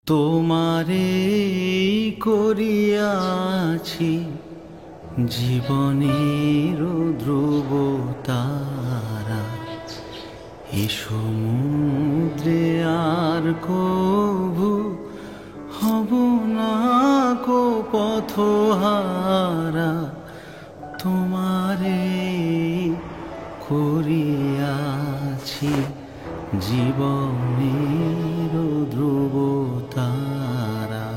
তোমারে করিয়াছি জীবনের ধ্রুব তারা, এ সমুদ্রে আর কভু হব না কো পথহারা। তোমারে করিয়াছি জীবনের ধ্রুব তারা।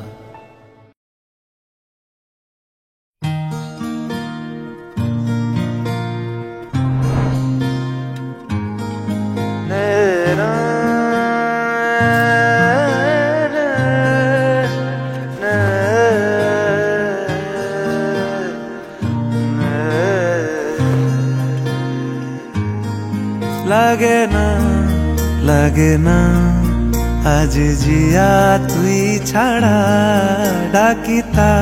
লাগে না লাগে না আজ জিয়া তুই ছাড়া, ডাকিতা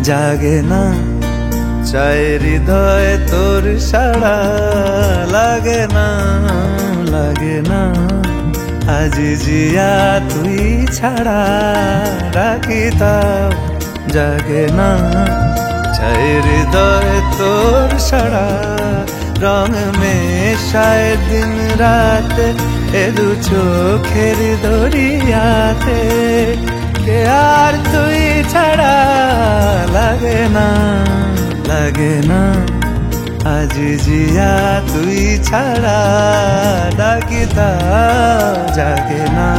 জাগে না চাই হৃদয় তোর সাড়া। লাগে না লাগে না আজ জিয়া তুই ছাড়া, ডাকিতা জাগে না চাই হৃদয় তোর সাড়া। রং মেশায় দিন রাত এ দু চোখের দরিয়াতে, কে আর তুই ছাড়া। লাগে না লাগে না আজ জিয়া তুই ছাড়া, ডাকিতা জাগে না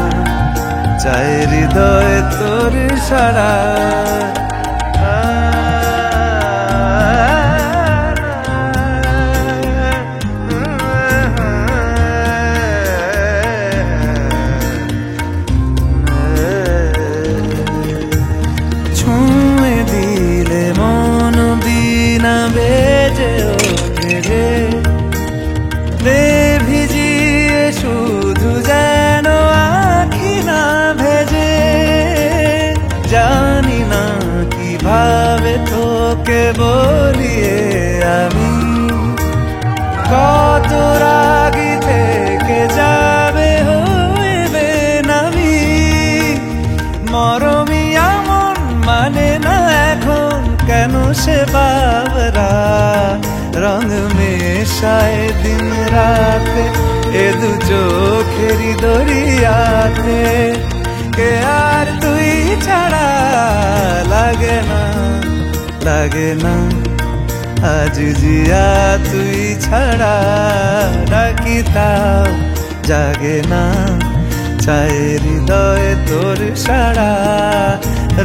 চাই হৃদয় তোর সাড়া। ভিজিয়ে শুধু যেন আখি না ভেজে, জানি না কিভাবে তোকে বলিয়ে আমি, কত রাগি থেকে যাবে হইবে নামি। মরমি এমন মানে না এখন কেন সে বাবরা, রং মেশায় দিন রাতে এ দু চোখেরি দরিয়াতে, কে আর তুই ছাড়া। লাগে না লাগে না আজ জিয়া তুই ছাড়া, ডাকিতাও জাগে না চাই হৃদয় তোর সাড়া।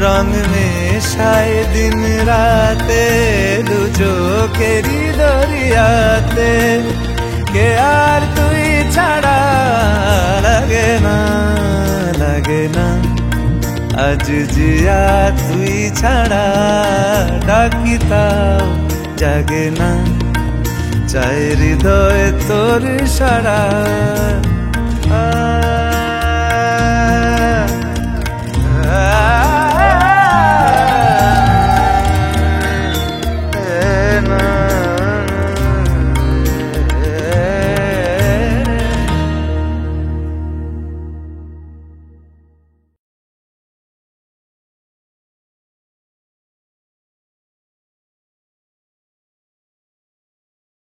রং মেশায় দিন রাতে দু চোখেরি দরিয়াতে, কে আর তুই ছাড়া। লাগে না লাগে না আজ জিয়া তুই ছাড়া, ডাকিতাও জাগে না চাই হৃদয় তোর সাড়া।